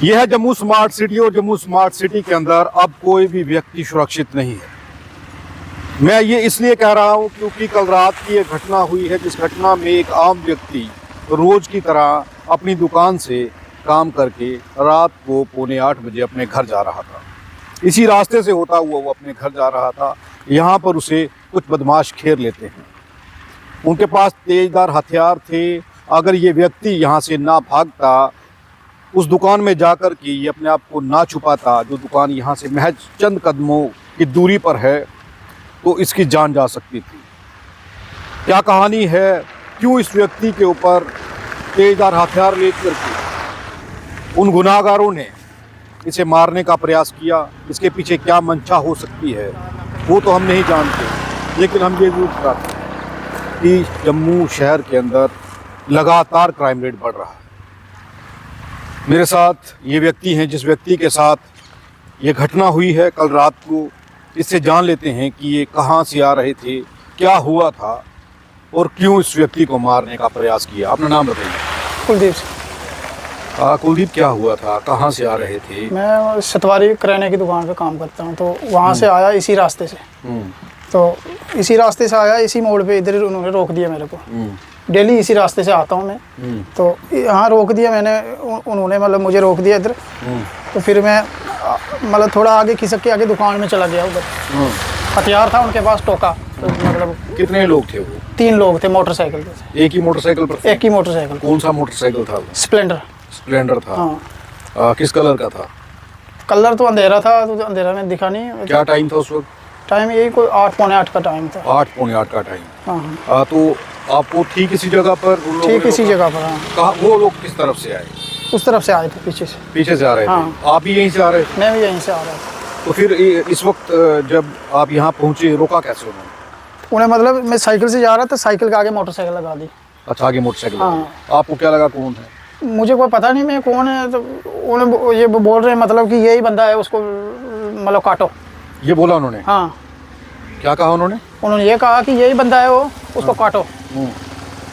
यह है Jammu smart city और जम्मू स्मार्ट सिटी के अंदर अब कोई भी व्यक्ति सुरक्षित नहीं है। मैं ये इसलिए कह रहा हूँ क्योंकि कल रात की एक घटना हुई है, जिस घटना में एक आम व्यक्ति रोज की तरह अपनी दुकान से काम करके रात को 7:45 बजे अपने घर जा रहा था। इसी रास्ते से होता हुआ वो अपने घर जा रहा था। यहाँ पर उसे कुछ बदमाश घेर लेते हैं। उनके पास तेजदार हथियार थे। अगर ये व्यक्ति यहाँ से ना भागता, उस दुकान में जाकर के ये अपने आप को ना छुपाता, जो दुकान यहाँ से महज चंद कदमों की दूरी पर है, तो इसकी जान जा सकती थी। क्या कहानी है, क्यों इस व्यक्ति के ऊपर तेजदार हथियार लेकर के उन गुनाहगारों ने इसे मारने का प्रयास किया, इसके पीछे क्या मंशा हो सकती है, वो तो हम नहीं जानते। लेकिन हम ये जरूर चाहते हैं कि जम्मू शहर के अंदर लगातार क्राइम रेट बढ़ रहा है। मेरे साथ ये व्यक्ति हैं जिस व्यक्ति के साथ ये घटना हुई है कल रात को। इससे जान लेते हैं कि ये कहाँ से आ रहे थे, क्या हुआ था और क्यों इस व्यक्ति को मारने का प्रयास किया। अपना नाम बताइए। कुलदीप। कुलदीप, क्या हुआ था, कहाँ से आ रहे थे? मैं सतवारी किराने की दुकान पे काम करता हूँ, तो वहाँ से आया इसी रास्ते से। तो इसी रास्ते से आया, इसी मोड़ पे इधर उन्होंने रोक दिया मेरे को। डेली इसी रास्ते से आता हूँ मैं। तो यहाँ रोक दिया मैंने, उन्होंने मतलब मुझे रोक दिया इधर। तो फिर मैं मतलब थोड़ा आगे खिसक के आगे दुकान में चला गया उधर। हथियार था उनके पास, टोका। तो मतलब कितने लोग थे वो? 3 लोग थे मोटरसाइकिल पे। एक ही मोटरसाइकिल पर? एक ही मोटरसाइकिल। कौन सा मोटरसाइकिल था? स्प्लेंडर। स्प्लेंडर था। हाँ। किस कलर का था? कलर तो अंधेरा था, तो अंधेरा में दिखा नहीं। क्या टाइम था उस वक्त? टाइम यही कोई 8 पौने 8 का टाइम था। 8 पौने 8 का टाइम। हाँ। तो आपको ठीक इसी जगह पर? ठीक इसी जगह पर। हाँ। कहाँ वो लोग किस तरफ से आए? उस तरफ से आए थे, पीछे से। पीछे से आ रहे हाँ। थे? आप भी यहीं से आ रहे थे? मैं भी यहीं से आ रहा था। तो फिर इस वक्त जब आप यहाँ पहुँचे, रोका कैसे उन्होंने? उन्हें मतलब मैं साइकिल से जा रहा था, साइकिल के आगे मोटरसाइकिल लगा दी। अच्छा, आगे मोटरसाइकिल। हाँ। आपको क्या लगा कौन है? मुझे कोई पता नहीं मैं कौन है। तो उन्हें ये बोल रहे हैं मतलब कि यही बंदा है, उसको मतलब काटो। ये बोला उन्होंने? हाँ। क्या कहा उन्होंने? उन्होंने ये कहा कि यही बंदा है वो, उसको काटो।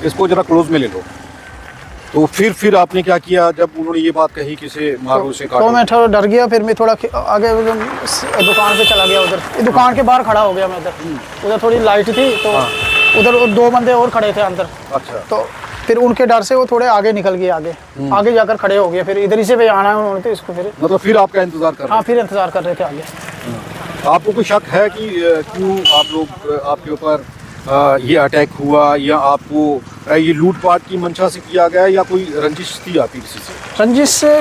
इसको जरा क्लोज में ले लो। तो फिर आपने क्या किया जब उन्होंने ये बात कही कि इसे मारो, इसे काटो? तो मैं थोड़ा डर गया। फिर मैं थोड़ा आगे दुकान पे चला गया। उधर दुकान के बाहर खड़ा हो गया मैं। उधर थोड़ी लाइट थी, तो उधर 2 बंदे और खड़े थे अंदर। अच्छा। तो फिर उनके डर से वो थोड़े आगे निकल गए, आगे जाकर खड़े हो गए। फिर इधर ही से आना है उन्होंने, तो इसको फिर मतलब फिर आपका इंतजार कर रहे? हाँ, फिर इंतजार कर रहे थे आगे। आपको कोई शक है कि क्यों आप लोग आपके ऊपर ये अटैक हुआ, या आपको ये लूटपाट की मंशा से किया गया, या कोई रंजिश थी आपकी किसी से? रंजिश से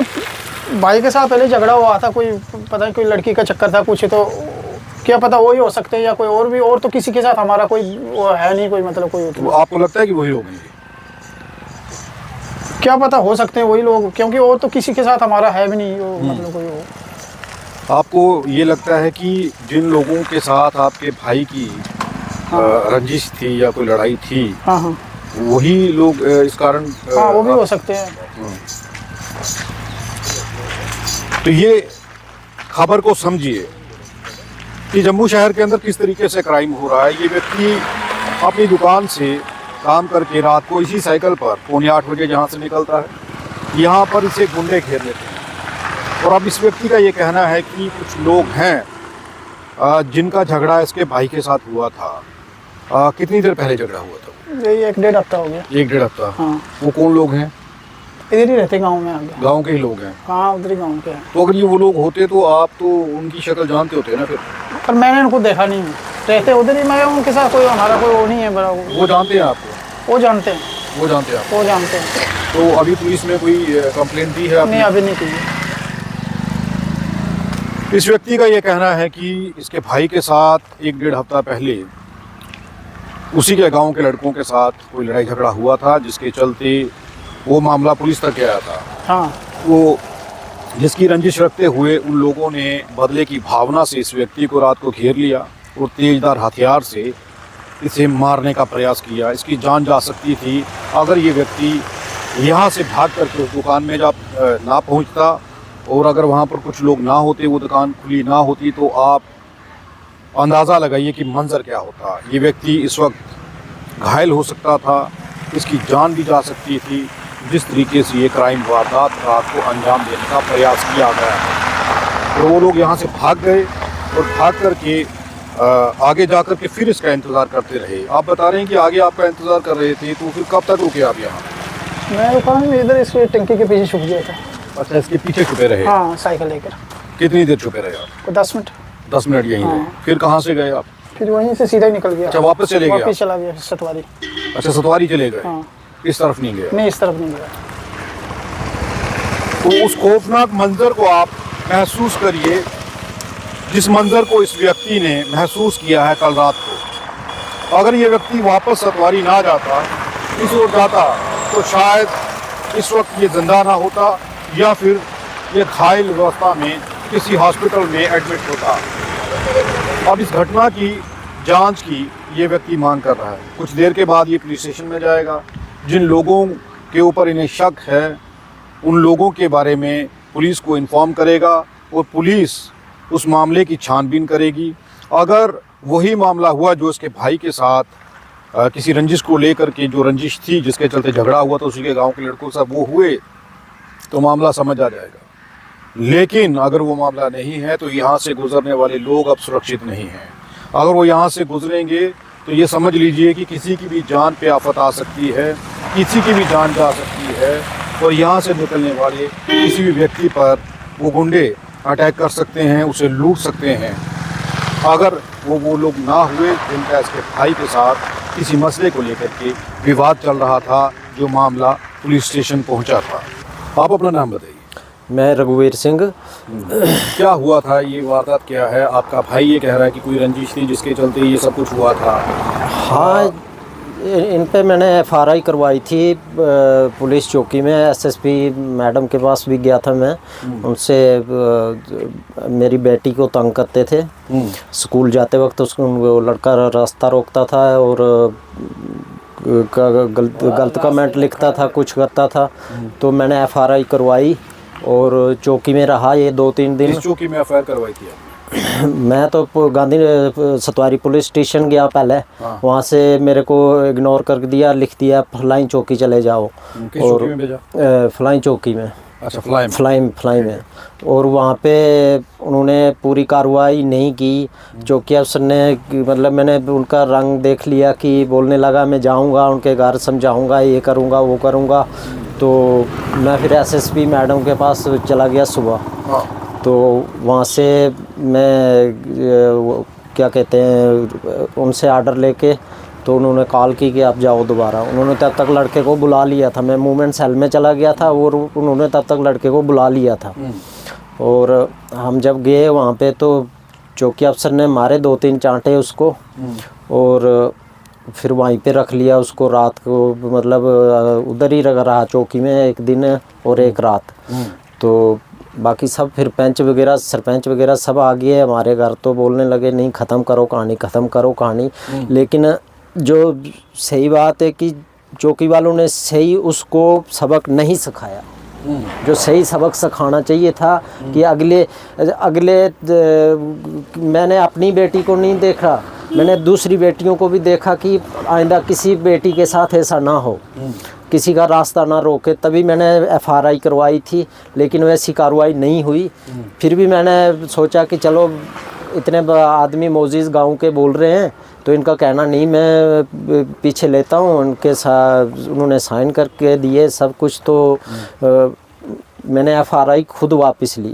भाई के साथ पहले झगड़ा हुआ था, कोई पता नहीं, कोई लड़की का चक्कर था कुछ। तो क्या पता वही हो सकते हैं या कोई और भी। और तो किसी के साथ हमारा कोई वो है नहीं, कोई मतलब कोई। तो आपको लगता है कि वही लोग हैं? क्या पता, हो सकते हैं वही लोग, क्योंकि और तो किसी के साथ हमारा है भी नहीं वो, मतलब कोई वो। आपको ये लगता है कि जिन लोगों के साथ आपके भाई की रंजिश थी या कोई लड़ाई थी, हाँ हाँ, वही लोग इस कारण? हाँ, वो भी हो सकते हैं। तो ये खबर को समझिए कि जम्मू शहर के अंदर किस तरीके से क्राइम हो रहा है। ये व्यक्ति अपनी दुकान से काम करके रात को इसी साइकिल पर 7:45 बजे जहाँ से निकलता है, यहाँ पर इसे गुंडे घेर लेते हैं। और अब इस व्यक्ति का ये कहना है कि कुछ लोग हैं जिनका झगड़ा इसके भाई के साथ हुआ था। कितनी देर पहले झगड़ा हुआ था? यही 1-1.5 हफ्ता हो गया। 1-1.5 हफ्ता? हाँ। वो कौन लोग हैं? इधर ही रहते गांव में आगे। गांव के ही लोग हैं? हाँ, उधर ही गांव के हैं। तो अगर ये वो लोग होते तो आप तो उनकी शक्ल जानते होते ना फिर? पर मैंने उनको देखा नहीं, रहते उधर ही। मैं उनके साथ कोई हमारा कोई वो नहीं है बड़ा। वो जानते हैं आपको? वो जानते हैं। वो जानते हैं आप? वो जानते हैं। तो अभी पुलिस में कोई कंप्लेंट दी है आपने? नहीं, अभी नहीं की है। इस व्यक्ति का ये कहना है कि इसके भाई के साथ 1-1.5 हफ्ता पहले उसी के गांव के लड़कों के साथ कोई लड़ाई झगड़ा हुआ था, जिसके चलते वो मामला पुलिस तक गया था। हाँ। वो जिसकी रंजिश रखते हुए उन लोगों ने बदले की भावना से इस व्यक्ति को रात को घेर लिया और तेजदार हथियार से इसे मारने का प्रयास किया। इसकी जान जा सकती थी अगर ये व्यक्ति यहाँ से भाग करके उस दुकान में जब ना पहुँचता, और अगर वहाँ पर कुछ लोग ना होते, वो दुकान खुली ना होती, तो आप अंदाज़ा लगाइए कि मंजर क्या होता। ये व्यक्ति इस वक्त घायल हो सकता था, इसकी जान भी जा सकती थी। जिस तरीके से ये क्राइम वारदात रात को अंजाम देने का प्रयास किया गया है, तो वो लोग यहाँ से भाग गए और भाग करके आगे जाकर के फिर इसका इंतज़ार करते रहे। आप बता रहे हैं कि आगे आपका इंतज़ार कर रहे थे, तो फिर कब तक रुके आप यहाँ? मैं रुका हूँ इधर, इसके टंकी के पीछे छुप गया था। अच्छा, इसके पीछे छुपे रहे? हाँ, साइकिल लेकर। कितनी देर छुपे रहे आप? को 10 मिनट। 10 मिनट यहीं रहे। फिर कहाँ से गए आप? फिर वहीं से सीधा ही निकल गया। अच्छा, वापस चले गए? वापस चला गया सतवारी। अच्छा, सतवारी चले गए? हाँ। इस तरफ नहीं गए? नहीं, इस तरफ नहीं गया। तो उस खौफनाक मंजर को आप महसूस करिए, जिस मंजर को इस व्यक्ति ने महसूस किया है कल रात को। अगर ये व्यक्ति वापस सतवारी ना जाता, इस ओर जाता, तो शायद इस वक्त ये जिंदा ना होता या फिर ये घायल अवस्था में किसी हॉस्पिटल में एडमिट होता। अब इस घटना की जांच की ये व्यक्ति मांग कर रहा है। कुछ देर के बाद ये पुलिस स्टेशन में जाएगा। जिन लोगों के ऊपर इन्हें शक है, उन लोगों के बारे में पुलिस को इन्फॉर्म करेगा और पुलिस उस मामले की छानबीन करेगी। अगर वही मामला हुआ जो इसके भाई के साथ किसी रंजिश को लेकर के, जो रंजिश थी जिसके चलते झगड़ा हुआ तो उसी के गांव के लड़कों से वो हुए, तो मामला समझ आ जाएगा। लेकिन अगर वो मामला नहीं है तो यहाँ से गुजरने वाले लोग अब सुरक्षित नहीं हैं। अगर वो यहाँ से गुजरेंगे तो ये समझ लीजिए कि किसी की भी जान पे आफत आ सकती है, किसी की भी जान जा सकती है, और यहाँ से निकलने वाले किसी भी व्यक्ति पर वो गुंडे अटैक कर सकते हैं, उसे लूट सकते हैं। अगर वो लोग ना हुए जिनका इसके भाई के साथ किसी मसले को लेकर के विवाद चल रहा था, जो मामला पुलिस स्टेशन पहुंचा था। आप अपना नाम बताइए। मैं रघुवीर सिंह। क्या हुआ था, ये वारदात क्या है? आपका भाई ये कह रहा है कि कोई रंजिश थी जिसके चलते ये सब कुछ हुआ था। हाँ, इन पे मैंने FRI करवाई थी पुलिस चौकी में। SSP मैडम के पास भी गया था मैं। उनसे मेरी बेटी को तंग करते थे। स्कूल जाते वक्त उसको वो लड़का रास्ता रोकता था और गलत कमेंट लिखता था, कुछ करता था। तो मैंने FRI करवाई और चौकी में रहा ये 2-3 दिन। किस चौकी में FIR करवाई थी आपने? मैं तो गांधी सतवारी पुलिस स्टेशन गया पहले। हाँ। वहाँ से मेरे को इग्नोर कर दिया, लिख दिया फ्लाइंग चौकी चले जाओ। किस चौकी में भेजा? फ्लाइंग चौकी में। अच्छा, फ्लाई में। और वहाँ पे उन्होंने पूरी कार्रवाई नहीं की। चौकी अफसर ने, मतलब मैंने उनका रंग देख लिया कि बोलने लगा मैं जाऊँगा उनके घर, समझाऊँगा, ये करूँगा वो करूँगा। तो मैं फिर SSP मैडम के पास चला गया सुबह। हाँ। तो वहाँ से मैं क्या कहते हैं, उनसे आर्डर लेके, तो उन्होंने कॉल की कि आप जाओ दोबारा। उन्होंने तब तक लड़के को बुला लिया था। मैं मूवमेंट सेल में चला गया था और उन्होंने तब तक लड़के को बुला लिया था। और हम जब गए वहाँ पे तो चौकी अफसर ने मारे 2-3 चांटे उसको और फिर वहीं पे रख लिया उसको रात को। मतलब उधर ही रहा चौकी में 1 दिन और 1 रात। तो बाकी सब फिर पंच वगैरह, सरपंच वगैरह सब आ गए हमारे घर। तो बोलने लगे नहीं, ख़त्म करो कहानी, ख़त्म करो कहानी। लेकिन जो सही बात है कि चौकी वालों ने सही उसको सबक नहीं सिखाया। जो सही सबक सिखाना चाहिए था कि अगले मैंने अपनी बेटी को नहीं देखा, मैंने दूसरी बेटियों को भी देखा कि आइंदा किसी बेटी के साथ ऐसा ना हो, किसी का रास्ता ना रोके। तभी मैंने FRI करवाई थी, लेकिन वैसी कार्रवाई नहीं हुई। फिर भी मैंने सोचा कि चलो इतने आदमी मोजीज़ गांव के बोल रहे हैं तो इनका कहना नहीं मैं पीछे लेता हूँ। उनके साथ उन्होंने साइन करके दिए सब कुछ। तो मैंने FRI खुद वापस ली।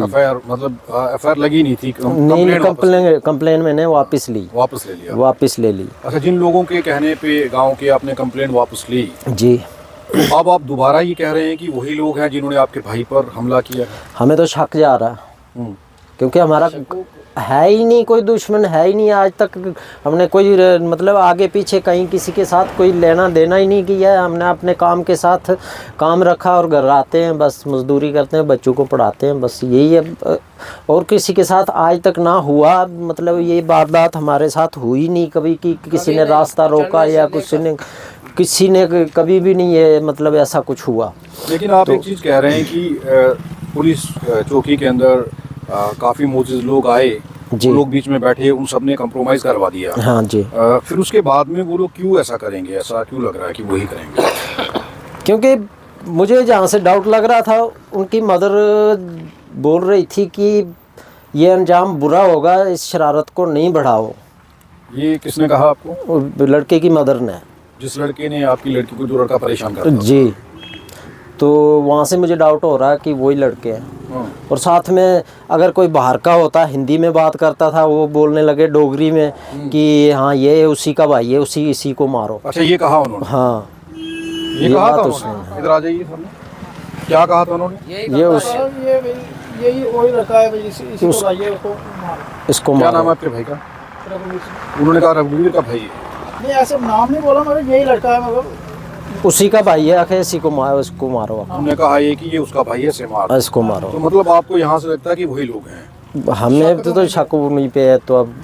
FIR मतलब FIR लगी नहीं थी? नहीं, कंप्लेन मैंने वापस ली। वापस ले लिया? वापस ले ली। अच्छा, जिन लोगों के कहने पे गांव के आपने कंप्लेन वापस ली जी, अब आप दोबारा ये कह रहे हैं कि वही लोग हैं जिन्होंने आपके भाई पर हमला किया? हमें तो शक जा रहा है क्योंकि हमारा है ही नहीं, कोई दुश्मन है ही नहीं। आज तक हमने कोई मतलब आगे पीछे कहीं किसी के साथ कोई लेना देना ही नहीं किया है। हमने अपने काम के साथ काम रखा और घर आते हैं, बस मजदूरी करते हैं, बच्चों को पढ़ाते हैं, बस यही है। और किसी के साथ आज तक ना हुआ, मतलब ये वारदात हमारे साथ हुई नहीं कभी कि किसी ने रास्ता रोका या किसी ने कभी भी नहीं है, मतलब ऐसा कुछ हुआ। लेकिन आप एक चीज़ कह रहे हैं कि पुलिस चौकी के अंदर काफ़ी मोजिज़ लोग आए, वो लोग बीच में बैठे, उन सब ने कंप्रोमाइज़ करवा दिया। हाँ जी। फिर उसके बाद में वो लोग क्यों ऐसा करेंगे? ऐसा क्यों लग रहा है कि वही करेंगे? क्योंकि मुझे जहाँ से डाउट लग रहा था, उनकी मदर बोल रही थी कि ये अंजाम बुरा होगा, इस शरारत को नहीं बढ़ाओ। ये किसने कहा आपको? वो लड़के की मदर ने। जिस लड़के ने आपकी लड़की को, जो लड़का परेशान करता था। जी, तो वहाँ से मुझे डाउट हो रहा है कि वही लड़के हैं। हाँ। और साथ में अगर कोई बाहर का होता, हिंदी में बात करता था, वो बोलने लगे डोगरी में कि हाँ ये उसी का भाई है, इसी को मारो। अच्छा, ये कहा उन्होंने? हाँ, ये कहा बात था उसने। उन्होंने? इधर आ जाइए सामने। क्या कहा था उन्होंने? ये उस यही वही लड़का है भाई, इसी को भाई है, उसको मारो। इसको क्या मारो। नाम है आपके भाई का? रघुवीर सिंह। उन्होंने कहा रघुवीर का भाई है। नहीं, ऐसे नाम नहीं बोला, मगर यही लड़का है, मगर उसी का भाई है, आखिर इसी को मारो, इसको मारो, उन्होंने कहा ये कि ये उसका भाई है, से मार। इसको मारो। तो मतलब आपको यहाँ से लगता है कि वही लोग हैं? हमें तो शक उन्हीं पे है, तो अब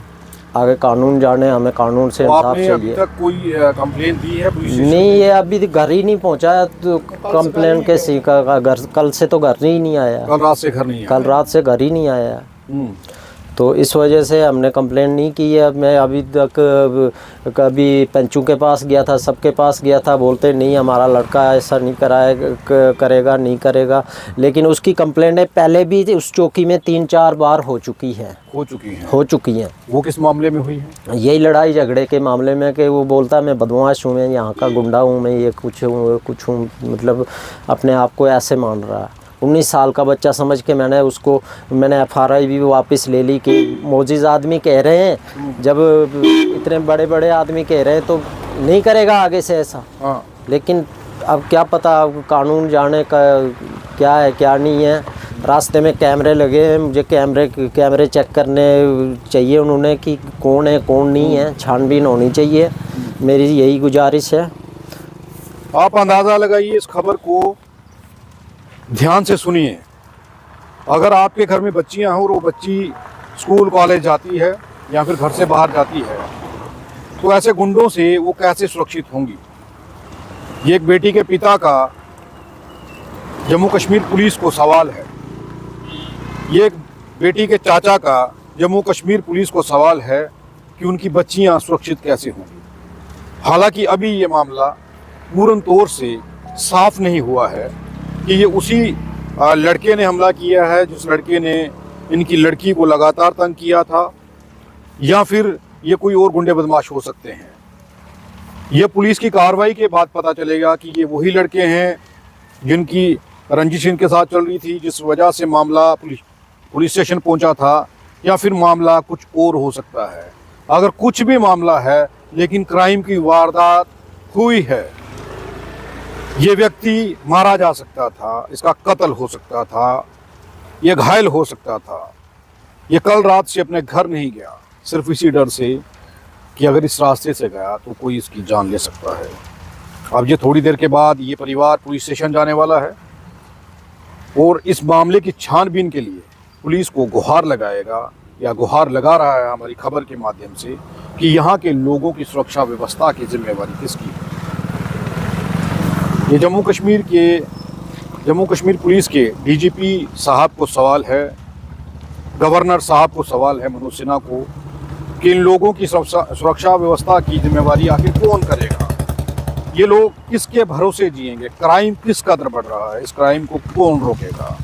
आगे कानून जाने, हमें कानून से तो इंसाफ आपने अभी चाहिए। तक कोई कंप्लेन दी है पुलिस स्टेशन? नहीं, ये अभी घर ही नहीं पहुंचा है, तो कंप्लेन कैसी का घर, कल से तो घर ही नहीं आया, कल रात से घर नहीं कल रात से घर ही नहीं आया। हम्म। तो इस वजह से हमने कंप्लेन नहीं की है। मैं अभी तक कभी पंचू के पास गया था, सबके पास गया था, बोलते नहीं हमारा लड़का ऐसा नहीं करेगा, नहीं करेगा। लेकिन उसकी कंप्लेंटें पहले भी उस चौकी में 3-4 बार हो चुकी हैं। हो चुकी हैं। वो किस मामले में हुई है? यही लड़ाई झगड़े के मामले में, कि वो बोलता मैं बदमाश हूँ, मैं यहाँ का गुंडा हूँ, मैं ये कुछ हूँ, मतलब अपने आप को ऐसे मान रहा है। 19 साल का बच्चा समझ के मैंने FRI भी वापस ले ली कि मोजिज़ आदमी कह रहे हैं, जब इतने बड़े बड़े आदमी कह रहे हैं तो नहीं करेगा आगे से ऐसा। हाँ। लेकिन अब क्या पता, अब कानून जाने का क्या है क्या नहीं है। रास्ते में कैमरे लगे हैं, मुझे कैमरे चेक करने चाहिए उन्होंने कि कौन है कौन नहीं है, छानबीन होनी चाहिए, मेरी यही गुजारिश है। आप अंदाज़ा लगाइए, इस खबर को ध्यान से सुनिए। अगर आपके घर में बच्चियां हों और वो बच्ची स्कूल कॉलेज जाती है या फिर घर से बाहर जाती है, तो ऐसे गुंडों से वो कैसे सुरक्षित होंगी? ये एक बेटी के पिता का जम्मू कश्मीर पुलिस को सवाल है। ये एक बेटी के चाचा का जम्मू कश्मीर पुलिस को सवाल है कि उनकी बच्चियां सुरक्षित कैसे होंगी। हालांकि अभी ये मामला पूर्ण तौर से साफ नहीं हुआ है कि ये उसी लड़के ने हमला किया है जिस लड़के ने इनकी लड़की को लगातार तंग किया था, या फिर ये कोई और गुंडे बदमाश हो सकते हैं। ये पुलिस की कार्रवाई के बाद पता चलेगा कि ये वही लड़के हैं जिनकी रंजिश इनके साथ चल रही थी, जिस वजह से मामला पुलिस स्टेशन पहुंचा था, या फिर मामला कुछ और हो सकता है। अगर कुछ भी मामला है, लेकिन क्राइम की वारदात हुई है, ये व्यक्ति मारा जा सकता था, इसका कत्ल हो सकता था, ये घायल हो सकता था। ये कल रात से अपने घर नहीं गया, सिर्फ इसी डर से कि अगर इस रास्ते से गया तो कोई इसकी जान ले सकता है। अब ये थोड़ी देर के बाद ये परिवार पुलिस स्टेशन जाने वाला है और इस मामले की छानबीन के लिए पुलिस को गुहार लगाएगा, या गुहार लगा रहा है हमारी खबर के माध्यम से, कि यहाँ के लोगों की सुरक्षा व्यवस्था की जिम्मेवारी किसकी है। ये जम्मू कश्मीर पुलिस के DGP साहब को सवाल है, गवर्नर साहब को सवाल है, मनोज सिन्हा को, कि इन लोगों की सुरक्षा व्यवस्था की जिम्मेवारी आखिर कौन करेगा। ये लोग किसके भरोसे जिएंगे? क्राइम किस कदर बढ़ रहा है, इस क्राइम को कौन रोकेगा?